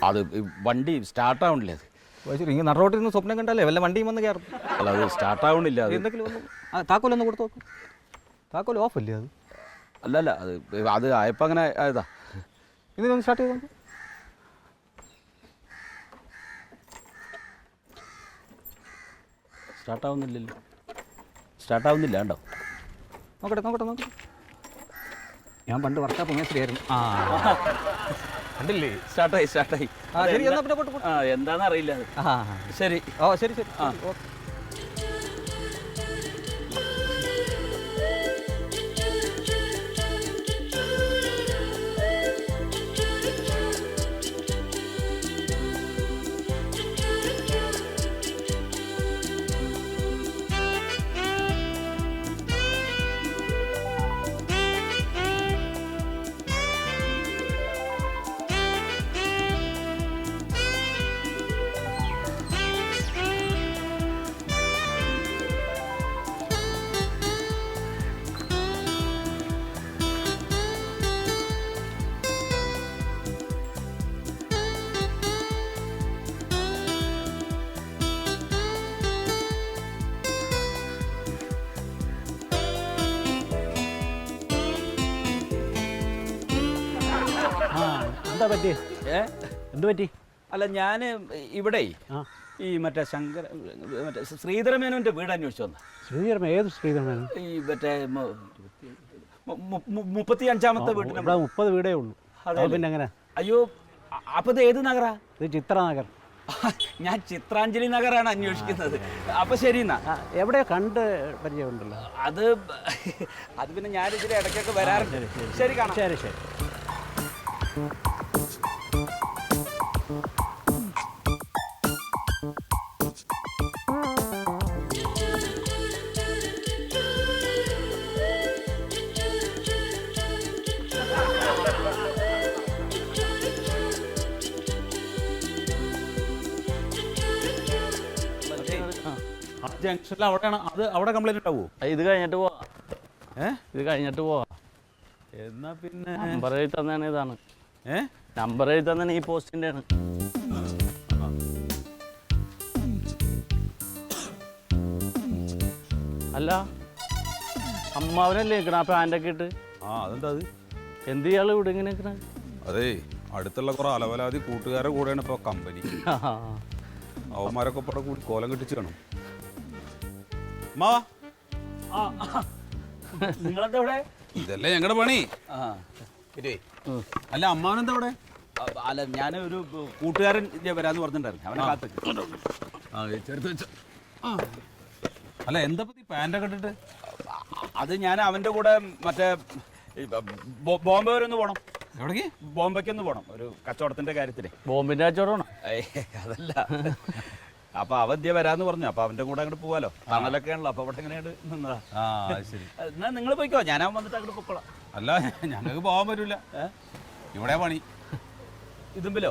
അത് വണ്ടി സ്റ്റാർട്ടാവണില്ല. അത് ഇങ്ങനെ നടുറോട്ടിൽ നിന്ന് സ്വപ്നം കണ്ടല്ലേ വല്ല വണ്ടിയും വന്ന് കയറും. അല്ല അത് സ്റ്റാർട്ടാവണില്ല. എന്തെങ്കിലും താക്കോലൊന്ന് കൊടുത്തു നോക്കും. താക്കോൽ ഓഫ് അല്ലേ അത്? അല്ലല്ല അത് ആയപ്പോൾ അങ്ങനെ ആയതാ. ഇതിനൊന്ന് സ്റ്റാർട്ട് ചെയ്ത് നോക്കും. സ്റ്റാർട്ടാവുന്നില്ലല്ലോ. സ്റ്റാർട്ടാവുന്നില്ല കണ്ടോ? നോക്കട്ടെ. ഞാൻ പണ്ട് വർക്കാപ്പ് മേസ്ത്രിയായിരുന്നു. കണ്ടില്ലേ? സ്റ്റാർട്ടായി. ശരി, എന്നാ പിന്നെ പോട്ടെ. എന്താണെന്ന് അറിയില്ല. ശരി. ശരി. എന്താ പറ്റി? എന്ത് പറ്റി? അല്ല ഞാൻ ഇവിടെ ഈ മറ്റേ ശ്രീധരമേനോന്റെ വീട് അന്വേഷിച്ചു വന്ന. ശ്രീധരമേനോ? ഏത് ശ്രീധരമേനോ? ഈ മറ്റേ 35ാമത്തെ വീട്ടിൽ 30 വീടേ ഉള്ളൂ. പിന്നെ എങ്ങനെ? അയ്യോ, അപ്പൊ ഇത് ഏത് നഗറാ? ഇത് ചിത്രനഗർ. ഞാൻ ചിത്രാഞ്ജലി നഗറാണ് അന്വേഷിക്കുന്നത്. അപ്പൊ ശരി എന്നാ. എവിടെയോ കണ്ട് പരിചയമുണ്ടല്ലോ. അത് പിന്നെ ഞാൻ ഇതിൽ ഇടയ്ക്കൊക്കെ വരാറുണ്ട്. ശരി കാണാം. ശരി. ജംഗ്ഷനിൽ അവിടെയാണ്. അവിടെ കംപ്ലൈന്റ് ഉണ്ടാവോ? ഇത് കഴിഞ്ഞിട്ട് പോവാ. എന്നാ പിന്നെ നമ്പർ എഴുതി തന്നെ ഇതാണ്. നമ്പർ എഴുതി തന്നെ ഈ പോസ്റ്റിന്റെ ആണ്. അല്ല അമ്മാവനല്ലേ നിൽക്കണ ആ പാൻ്റൊക്കെ ഇട്ട്? അതെന്താ അത്? എന്ത് ഇയാള് ഇവിടെ ഇങ്ങനെ നിൽക്കണ? അതെ, അടുത്തുള്ള കുറെ അലവലാതി കൂട്ടുകാരെ കൂടെയാണ് ഇപ്പൊ കമ്പനി. അവന്മാരൊക്കെ ഇവിടെ കൂടി കോലം കെട്ടിച്ച് കാണും. നിങ്ങളെന്താ ഇവിടെ? ഇതല്ലേ ഞങ്ങളുടെ പണി. അല്ല അമ്മാവനെന്താ ഇവിടെ? അല്ല ഞാൻ ഒരു കൂട്ടുകാരൻ വരാന്ന് പറഞ്ഞിട്ടുണ്ടായിരുന്നു. അവനെ കാത്ത് ചേർത്ത് വെച്ച. അല്ല എന്താ പറ്റി പാൻ്റൊക്കെ ഇട്ടിട്ട്? അത് ഞാൻ അവന്റെ കൂടെ മറ്റേ ബോംബെ വരെ ഒന്ന് പോണം. എവിടേക്ക്? ബോംബെക്കൊന്ന് പോണം, ഒരു കച്ചവടത്തിന്റെ കാര്യത്തിന്. ബോംബിന്റെ കച്ചവടമാണോ? അതല്ല, അപ്പൊ അവൻ വരാന്ന് പറഞ്ഞു. അപ്പൊ അവന്റെ കൂടെ അങ്ങോട്ട് പോവാലോ, തണലൊക്കെ ആണല്ലോ. അപ്പൊ അവിടെ എങ്ങനെയാണ് നിന്നതാ. ശരി, എന്നാ നിങ്ങൾ പോയിക്കോ, ഞാൻ വന്നിട്ട് അങ്ങോട്ട് പൊക്കോളാം. അല്ല ഞങ്ങൾക്ക് പോകാൻ പറ്റൂല, ഇവിടെ പണി. ഇതുമ്പിലോ?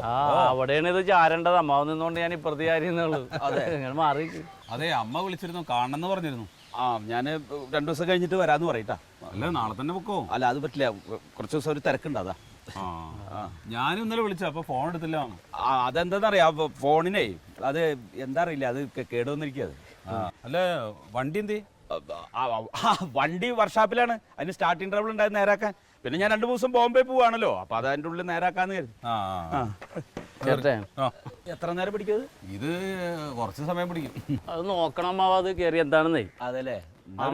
അവിടെയാണ് ഇത് ചാരേണ്ടത്. അമ്മാവ് നിന്നോണ്ട് ഞാൻ ഇപ്പുറത്തെ കാര്യന്നുള്ളൂ. അതെ, നിങ്ങൾ മാറി. അതെ, അമ്മ വിളിച്ചിരുന്നു, കാണണമെന്ന് പറഞ്ഞിരുന്നു. ഞാൻ 2 ദിവസം കഴിഞ്ഞിട്ട് വരാന്ന് പറയട്ടാ. അല്ല നാളെ തന്നെ പൊക്കോ? അല്ല അത് പറ്റില്ല, കുറച്ച് ദിവസം ഒരു തിരക്കുണ്ട്. അതാ ഞാനും ഇന്നലെ വിളിച്ചു, അപ്പൊ ഫോൺ എടുത്തില്ല. അതെന്താന്നറിയാ, ഫോണിനെ അത് എന്താ അറിയില്ല, അത് കേടുവന്നിരിക്കുന്നത്. അല്ല വണ്ടി എന്തേ? വണ്ടി വർക്ക്ഷോപ്പിലാണ്, അതിന് സ്റ്റാർട്ടിങ് ട്രബിൾ ഉണ്ടായത് നേരാക്കാൻ. പിന്നെ ഞാൻ 2 ദിവസം ബോംബെ പോവാണല്ലോ, അപ്പൊ അതിന്റെ ഉള്ളിൽ നേരാക്കാന്ന് കരുതി. എത്ര നേരം പിടിക്കും ഇത്? കുറച്ച് സമയം പിടിക്കും. അത് നോക്കണം അമ്മാവ്, അത് കയറി എന്താണെന്നേ. അതല്ലേ,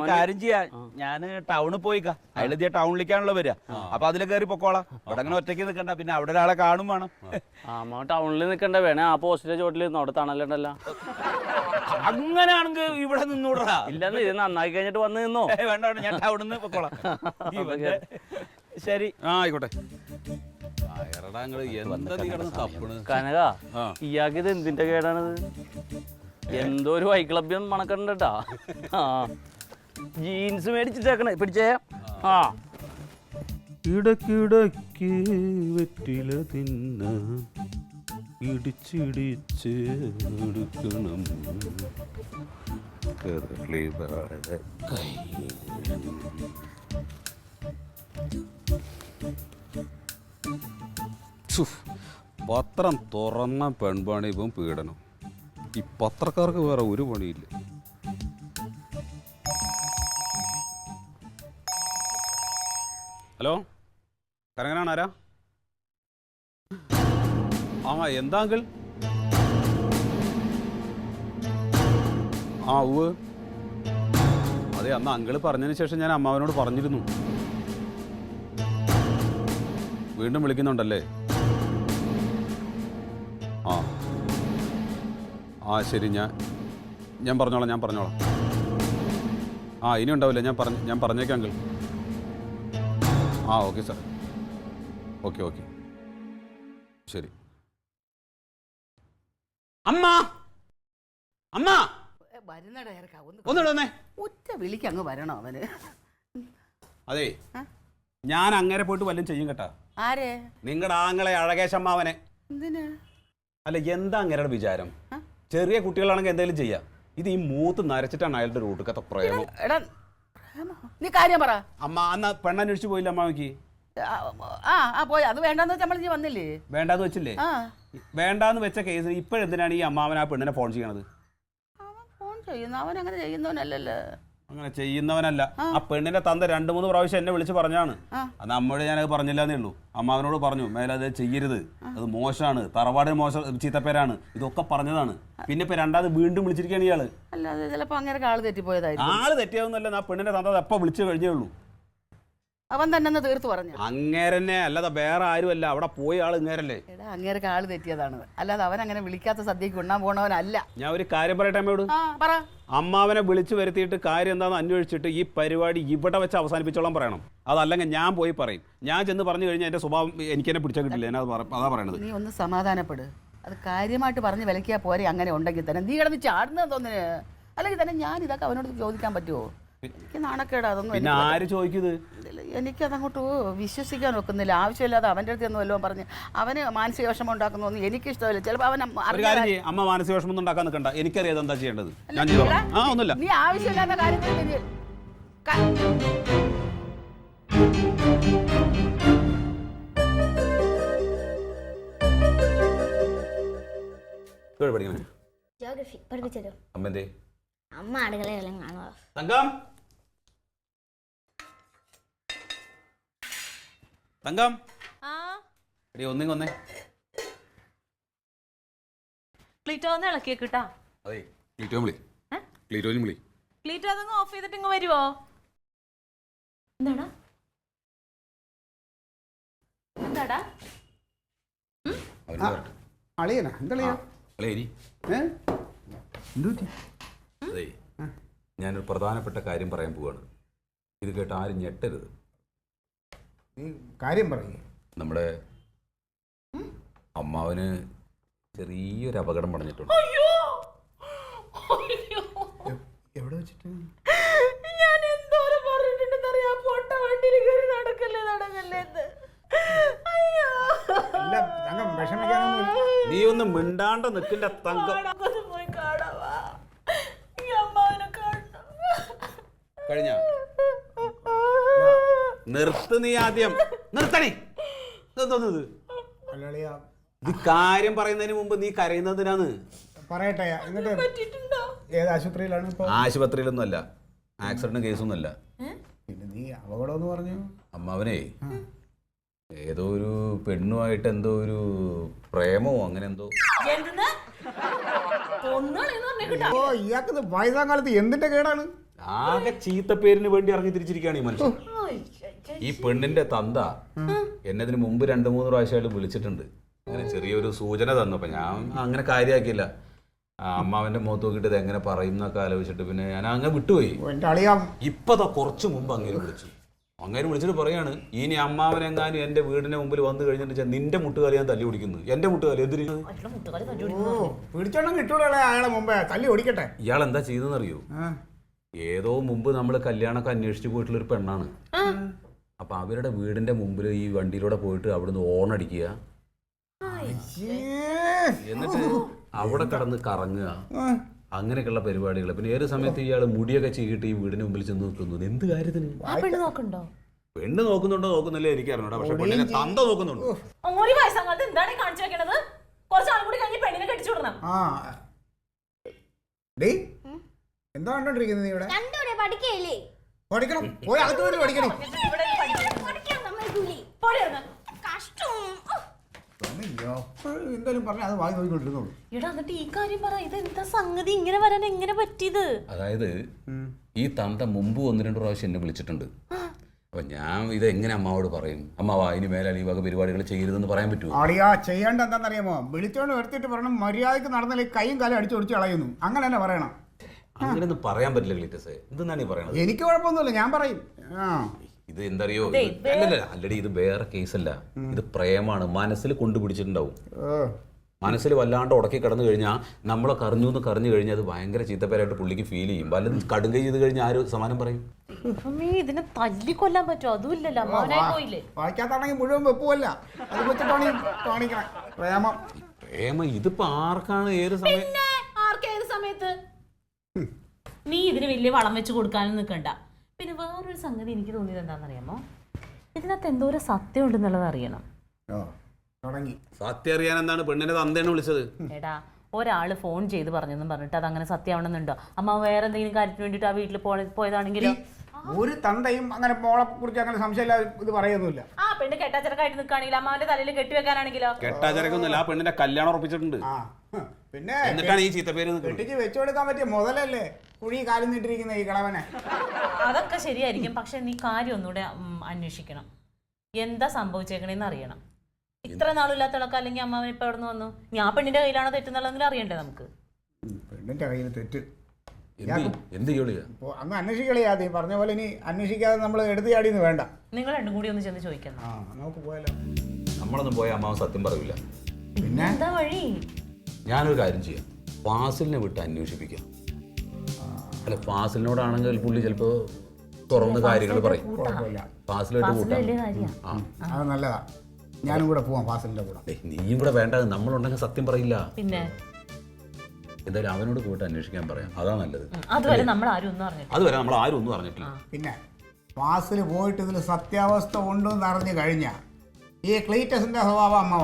കാര്യം ചെയ്യാ, ഞാൻ ടൗണിൽ പോയിക്കാ. അയലെത്തിയ ടൗണിലേക്കാണല്ലോ വരിക, അപ്പൊ അതിൽ കയറി പൊക്കോളാം. അവിടെ അങ്ങനെ ഒറ്റയ്ക്ക് നിൽക്കണ്ട, പിന്നെ അവിടെ ഒരാളെ കാണും വേണം. അമ്മ ടൗണിൽ നിൽക്കണ്ട, വേണേ ആ പോസ്റ്റിന്റെ ചോട്ടിൽ അവിടെ തണലുണ്ടല്ലോ. അങ്ങനെയാണെങ്കിൽ ഇവിടെ നിന്നൂടാ. ഇല്ലെന്ന് ഇത് നന്നാക്കി കഴിഞ്ഞിട്ട് വന്ന് നിന്നോ. വേണ്ട വേണ്ട, ഞാൻ ടൗണിന്ന് പൊക്കോളാം. ശരി, ആയിക്കോട്ടെ. എന്താ നീ കിടന്ന് തപ്പണ്? കനക, ഇയാൾക്ക് ഇത് എന്തിന്റെ കേടാണിത്? എന്തോ ഒരു വൈക്ലഭ്യം മണക്കണ്ടട്ടാ. ആ ജീൻസ് മേടിച്ചിട്ടേക്കണേ, പിടിച്ചേ. ആ ഇടക്കിടക്ക് വെറ്റില തിന്ന ഇടിച്ചിടിച്ച് എടുക്കണം. പത്രം തുറന്ന പെൺപണി ഇപ്പം പീഡനം. ഈ പത്രക്കാർക്ക് വേറെ ഒരു പണിയില്ല. ഹലോ, കരങ്ങനാണ് ആരാ? ആ എന്താ അങ്കിൾ? ആ ഉവ് അതെ, അന്ന് അങ്കിള് പറഞ്ഞതിന് ശേഷം ഞാൻ അമ്മാവനോട് പറഞ്ഞിരുന്നു. വീണ്ടും വിളിക്കുന്നുണ്ടല്ലേ? ആ ആ ശരി, ഞാൻ പറഞ്ഞോളാം. ആ ഇനി ഉണ്ടാവില്ല, ഞാൻ പറഞ്ഞേക്കാം അങ്കിൾ. ആ ഓക്കെ സാർ, ഓക്കെ ശരി. അമ്മ ഒന്നിടന്നേ, ഒറ്റ വിളിക്ക് അങ്ങ് വരണോ അവന്? അതെ, ഞാൻ അങ്ങനെ പോയിട്ട് വല്ലതും ചെയ്യും കേട്ടാ. ആരെ? നിങ്ങളുടെ ആങ്ങളെ അഴകേശമ്മാവനെ. എന്തിനാ? അല്ല, എന്താ അങ്ങയുടെ വിചാരം? ചെറിയ കുട്ടികളാണെങ്കിൽ എന്തെങ്കിലും ചെയ്യാം. ഇത് ഈ മൂത്ത് നരച്ചിട്ടാണ് അയാളുടെ റൂട്ട് പ്രേമം. എടാ നീ കാര്യം പറ. അമ്മ അന്ന് പെണ്ണന്വേഷിച്ചു പോയില്ല അമ്മാവയ്ക്ക്? പോയി. അത് വേണ്ടെന്ന് വെച്ചാൽ നമ്മൾ നീ വന്നില്ലേ? വേണ്ടാന്ന് വെച്ചില്ലേ? വേണ്ടാന്ന് വെച്ച കേസ് ഇപ്പോഴെന്തിനാണ് ഈ അമ്മാവൻ ആ പെണ്ണിനെ ഫോൺ ചെയ്യണത്? അവൻ ഫോൺ ചെയ്യുന്നു, അവൻ അങ്ങനെ ചെയ്യുന്നവനല്ലല്ലോ. അങ്ങനെ ചെയ്യുന്നവനല്ല. ആ പെണ്ണിന്റെ തന്ത 2-3 പ്രാവശ്യം എന്നെ വിളിച്ച് പറഞ്ഞാണ്. അത് അമ്മയോട് ഞാനത് പറഞ്ഞില്ലാന്നേ ഉള്ളൂ. അമ്മാവനോട് പറഞ്ഞു, മേലത് ചെയ്യരുത്, അത് മോശമാണ്, തറവാടിന് മോശം ചീത്തപ്പേരാണ്, ഇതൊക്കെ പറഞ്ഞതാണ്. പിന്നെ ഇപ്പൊ രണ്ടാമത് വീണ്ടും വിളിച്ചിരിക്കുകയാണ് ഇയാള്. അല്ലാതെ ചിലപ്പോ അങ്ങനെ ആള് തെറ്റിപ്പോയതായിരിക്കും. ആള് തെറ്റിയാവുന്നല്ല, ആ പെണ്ണിന്റെ തന്ത എപ്പ വിളിച്ചു കഴിഞ്ഞേ ഉള്ളൂ. അവൻ തന്നെ തീർത്ത് പറഞ്ഞു. അങ്ങേരന്നെ അല്ലാതെ വേറെ ആരുമല്ല, അവിടെ പോയ ആള് ഇങ്ങേരല്ലേ. എടാ അങ്ങേരൊക്കെ ആള് തെറ്റിയതാണ്, അല്ലാതെ അവൻ അങ്ങനെ വിളിക്കാത്ത സദ്യക്ക് ഉണ്ണാൻ പോണവനല്ല. ഞാൻ ഒരു കാര്യം പറയട്ടെ അമ്മയോട്. പറ. അമ്മാവനെ വിളിച്ചു വരുത്തിയിട്ട് കാര്യം എന്താണെന്ന് അന്വേഷിച്ചിട്ട് ഈ പരിപാടി ഇവിടെ വെച്ച് അവസാനിപ്പിച്ചോളാം പറയണം. അതല്ലെങ്കിൽ ഞാൻ പോയി പറയും. ഞാൻ ചെന്ന് പറഞ്ഞു കഴിഞ്ഞാൽ എന്റെ സ്വഭാവം എനിക്ക് തന്നെ പിടിച്ചാൽ കിട്ടില്ല. അതാ പറയണത്. നീ ഒന്ന് സമാധാനപ്പെട്. അത് കാര്യമായിട്ട് പറഞ്ഞ് വിലക്കിയാൽ പോരെ. അങ്ങനെ ഉണ്ടെങ്കിൽ തന്നെ നീ കിടന്ന് ചാടുന്നത് തോന്നിന്. അല്ലെങ്കിൽ തന്നെ ഞാൻ ഇതൊക്കെ അവനോട് ചോദിക്കാൻ പറ്റുമോ? എനിക്ക് നാണക്കേടാ അതൊന്നും. പിന്നെ ആര് ചോദിക്കുന്നത്? എനിക്കതങ്ങോട്ട് വിശ്വസിക്കാൻ ഒക്കുന്നില്ല. ആവശ്യമില്ലാതെ അവൻ്റെ അടുത്ത് എന്ന് വല്ലതും പറഞ്ഞ് അവന് മാനസിക വിഷമം ഉണ്ടാക്കുന്നൊന്നും എനിക്കിഷ്ടമില്ല. ചിലപ്പോൾ അവൻ അമ്മ മാനസിക വിഷമം ഉണ്ടാക്കാൻ നിൽക്കണ്ട. എനിക്കറിയാം എന്താ ചെയ്യേണ്ടത്. ഒന്നുമില്ല. നീ ആവശ്യമില്ലാത്ത കാര്യത്തിൽ ജോഗ്രഫി പഠിപ്പിച്ചല്ലോ. അമ്മ അമ്മ അടുക്കളയെല്ലാം കാണുക. തങ്കം ഒന്നേ ക്ലീറ്റോ ഒന്ന് ഇളക്കിയേക്കിട്ടാ. അതെ, ക്ലീറ്റോനും വിളി. ക്ലീറ്റോ അതങ്ങ് ഓഫ് ചെയ്തിട്ട് ഇങ്ങ് വരുവോ? എന്താടാ എന്താടാ? അളിയനാ? എന്താ അതെ, ഞാനൊരു പ്രധാനപ്പെട്ട കാര്യം പറയാൻ പോവാണ്. ഇത് കേട്ട് ആരും ഞെട്ടരുത്. കാര്യം പറയേ. നമ്മുടെ അമ്മാവന് ചെറിയൊരു അപകടം പടഞ്ഞിട്ടുണ്ട്. എവിടെ വെച്ചിട്ട്? ഞാൻ എന്തോരം പറഞ്ഞിട്ടുണ്ടെന്നറിയാം. പൊട്ട വണ്ടിയിൽ കയറി നടക്കല്ലേ നീ ഒന്ന് മിണ്ടാണ്ട് നിൽക്കില്ല തങ്കം. കഴിഞ്ഞ നിർത്ത്, നീ ആദ്യം നിർത്തണേ. ഇത് കാര്യം പറയുന്നതിന് മുമ്പ് നീ കരയുന്നതിനാണ്. പറയട്ടെ. ഏത് ആശുപത്രിയിലാണ് ഇപ്പൊ? ആശുപത്രിയിലൊന്നും അല്ല, ആക്സിഡന്റ് കേസൊന്നും അല്ല. പിന്നെ നീ അപകടം പറഞ്ഞു. അമ്മാവനെ ഏതോ ഒരു പെണ്ണുമായിട്ട് എന്തോ ഒരു പ്രേമോ അങ്ങനെ എന്തോ. ഓ, ഇയാൾക്ക് വയസ്സാം കാലത്ത് എന്തിന്റെ കേടാണ്? ആകെ ചീത്തപ്പേരിന് വേണ്ടി ഇറങ്ങി തിരിച്ചിരിക്കുകയാണ് ഈ മനുഷ്യൻ. ഈ പെണ്ണിന്റെ തന്ത എന്നതിന് മുമ്പ് 2-3 പ്രാവശ്യം വിളിച്ചിട്ടുണ്ട്. അങ്ങനെ ചെറിയൊരു സൂചന തന്നപ്പോ ഞാൻ അങ്ങനെ കാര്യമാക്കിയില്ല. അമ്മാവന്റെ മുഖത്ത് നോക്കിയിട്ട് ഇത് എങ്ങനെ പറയും എന്നൊക്കെ ആലോചിച്ചിട്ട് പിന്നെ ഞാൻ അങ്ങ് വിട്ടുപോയി. എൻ്റെ അളിയാം ഇപ്പതാ കുറച്ച് മുമ്പ് അങ്ങനെ വിളിച്ചു. അങ്ങനെ വിളിച്ചിട്ട് പറയാണ്, ഇനി അമ്മാവനെങ്ങാനും എന്റെ വീടിന്റെ മുമ്പിൽ വന്നു കഴിഞ്ഞിട്ട് നിന്റെ മുട്ടുകാലി ഞാൻ തല്ലി ഓടിക്കുന്നു. എന്റെ മുട്ടുകാലി എന്തിനു? പിടിച്ചോണം കിട്ടൂടെ അയാളെ മുമ്പേ തല്ലി ഓടിക്കട്ടെ. ഇയാൾ എന്താ ചെയ്തെന്നറിയോ? ഏതോ മുമ്പ് നമ്മൾ കല്യാണമൊക്കെ അന്വേഷിച്ച് പോയിട്ടുള്ള ഒരു പെണ്ണാണ്. അപ്പൊ അവരുടെ വീടിന്റെ മുമ്പിൽ ഈ വണ്ടിയിലൂടെ പോയിട്ട് അവിടുന്ന് ഓണടിക്കുക, എന്നിട്ട് അവിടെ കടന്ന് കറങ്ങുക, അങ്ങനെയൊക്കെയുള്ള പരിപാടികൾ. പിന്നെ ഏത് സമയത്ത് ഇയാൾ മുടിയൊക്കെ ചെയ്തിട്ട് ഈ വീടിന് മുമ്പിൽ ചെന്ന് നിൽക്കുന്നു. എന്ത് കാര്യത്തിന്? പെണ്ണ് നോക്കുന്നുണ്ടോ നോക്കുന്നില്ലേ എനിക്ക് അറിഞ്ഞൂടാ. പക്ഷെ പെണ്ണിനെ തന്ത നോക്കുന്നുണ്ടോ? എന്താ കണ്ടോണ്ടിരിക്കുന്നത് നീ ഇവിടെ? രണ്ടുകൂടെ പഠിക്കയില്ലേ? പഠിക്കണം, പോയി അകത്ത് പോയി പഠിക്കണം. എന്തായാലും പറഞ്ഞ അത് വാങ്ങി നോക്കിക്കൊണ്ടിരുന്നോളൂ. എടാ എന്നിട്ട് ഈ കാര്യം പറ, ഇത് എന്താ സംഗതി ഇങ്ങനെ വരാൻ എങ്ങനെ പറ്റിയത്? അതായത് ഈ തന്ത മുമ്പ് 1-2 പ്രാവശ്യം എന്നെ വിളിച്ചിട്ടുണ്ട്. അപ്പൊ ഞാൻ ഇത് എങ്ങനെ അമ്മാവോട് പറയും? അമ്മാവാ ഇനി മേലാൽ ഈ വക പരിപാടികൾ ചെയ്യരുതെന്ന് പറയാൻ പറ്റുമോ? അടിയാ ചെയ്യേണ്ട എന്താണെന്നറിയാമോ? വിളിച്ചോണ്ട് എടുത്തിട്ട് പറയണം മര്യാദക്ക് നടന്നാലേ കൈയും കാലും അടിച്ചു ഒടിച്ച് കളയുന്നു. അങ്ങനെ തന്നെ പറയണം. അങ്ങനെയൊന്നും പറയാൻ പറ്റില്ല ക്ലീറ്റസേ. എന്താണ് ഈ പറയണത്? എനിക്ക് കുഴപ്പമൊന്നുമില്ല, ഞാൻ പറയും. ഇത് എന്തറിയോ, അല്ലടി ഇത് വേറെ കേസല്ല, ഇത് പ്രേമാണ്. മനസ്സിൽ കൊണ്ടുപിടിച്ചിട്ടുണ്ടാവും. മനസ്സിൽ വല്ലാണ്ട് ഉടക്കി കിടന്നു കഴിഞ്ഞാൽ നമ്മളെ കറിഞ്ഞു കഴിഞ്ഞാൽ അത് ഭയങ്കര ചീത്തപ്പേരായിട്ട് പുള്ളിക്ക് ഫീൽ ചെയ്യും. വല്ലതും കടുങ്കൈ ചെയ്ത് കഴിഞ്ഞാൽ ആരും സമാനം പറയും. ഇതിനെ തല്ലിക്കൊല്ലാൻ പറ്റുമോ? അതുമില്ലല്ലോ, വായിക്കാത്താണെങ്കിൽ മുഴുവൻ വെപ്പുമല്ല, അത് വെച്ചിട്ടാണ് കാണിക്കണം പ്രേമം. പ്രേമം ഇതിപ്പോ ആർക്കാണ് ഏത് സമയം? ആർക്കേത് സമയത്ത്? നീ ഇതിന് വലിയ വളം വെച്ച് കൊടുക്കാനും നിൽക്കണ്ട. പിന്നെ വേറൊരു സംഗതി എനിക്ക് തോന്നിയത് എന്താണെന്നറിയാമോ? ഇതിനകത്ത് എന്തോരം സത്യം ഉണ്ടെന്നുള്ളത് അറിയണം. സത്യം അറിയാൻ എന്താണ് പെണ്ണിനെ തന്തേനെ വിളിച്ചത്? എടാ, ഒരാള് ഫോൺ ചെയ്ത് പറഞ്ഞെന്നും പറഞ്ഞിട്ട് അത് അങ്ങനെ സത്യമാണെന്നുണ്ടോ? അമ്മ വേറെ എന്തെങ്കിലും കാര്യത്തിന് വേണ്ടിട്ട് ആ വീട്ടിൽ പോയതാണെങ്കിലോ? ഒരു തന്തയും അങ്ങനെ മോളെ കുറിച്ച് അങ്ങനെ സംശയമില്ല ഇത് പറയുന്നില്ല. ആ പെണ്ണ് കെട്ടാച്ചരക്കായിട്ട് നിൽക്കുകയാണെങ്കിൽ അമ്മാവന്റെ തലയിൽ കെട്ടിവെക്കാനാണെങ്കിലോ? കെട്ടാചരക്കൊന്നുമില്ല, ആ പെണ്ണിന്റെ കല്യാണം ഉറപ്പിച്ചിട്ടുണ്ട്. പിന്നെ എന്നിട്ടാണ് ഈ ചീത്തപ്പേര് കെട്ടിച്ച് വെച്ചുകൊടുക്കാൻ പറ്റിയ മുതലല്ലേ കുഴി കാലം നീട്ടിരിക്കുന്ന ഈ കളവനെ. അതൊക്കെ ശരിയായിരിക്കും, പക്ഷെ നീ കാര്യം ഒന്നുകൂടെ അന്വേഷിക്കണം. എന്താ സംഭവിച്ചേക്കണേന്ന് അറിയണം. ഇത്ര നാളില്ലാത്തളക്ക അല്ലെങ്കിൽ അമ്മാവൻ ഇപ്പൊ എവിടെ നിന്ന് വന്നു? ഞാൻ പെണ്ണിന്റെ കയ്യിലാണോ തെറ്റുന്നുള്ളതെങ്കിലും അറിയണ്ടേ നമുക്ക്? പെണ്ണിന്റെ കയ്യിൽ തെറ്റ് അങ്ങ് അന്വേഷിക്കളിയാ. നീ പറഞ്ഞ പോലെ ഇനി അന്വേഷിക്കാതെ നമ്മൾ എടുത്തു ചാടിയെന്ന് വേണ്ട. നിങ്ങൾ രണ്ടും കൂടി ഒന്ന് ചെന്ന് ചോദിക്കണം. നമുക്ക് പോയാലോ? നമ്മളൊന്നും പോയ അമ്മാവൻ സത്യം പറയില്ല. പിന്നെ എന്താ വഴി? ഞാനൊരു കാര്യം ചെയ്യാം, ഫാസിലിനെ വിട്ട് അന്വേഷിപ്പിക്കാം. അല്ല, ഫാസിലിനോടാണെങ്കിൽ പുള്ളി ചിലപ്പോ തുറന്ന് കാര്യങ്ങൾ പറയും. ഫാസിലായിട്ട് കൂട്ടാം. അത് നല്ലതാ, ഞാനും കൂടെ പോവാം ഫാസിലിന്റെ കൂടെ. നീയും കൂടെ വേണ്ട, നമ്മളുണ്ടെങ്കിൽ സത്യം പറയില്ല. പിന്നെ എന്തായാലും അവനോട് പോയിട്ട് അന്വേഷിക്കാൻ പറയാം, അതാ നല്ലത്. അതുവരെ നമ്മൾ ആരും ഒന്നും അറിഞ്ഞിട്ടില്ല. പിന്നെ ഫാസിൽ പോയിട്ട് ഇതിൽ സത്യാവസ്ഥ ഉണ്ടെന്ന് അറിഞ്ഞു കഴിഞ്ഞാൽ ഈ ക്ലീറ്റസിന്റെ സ്വഭാവം അമ്മ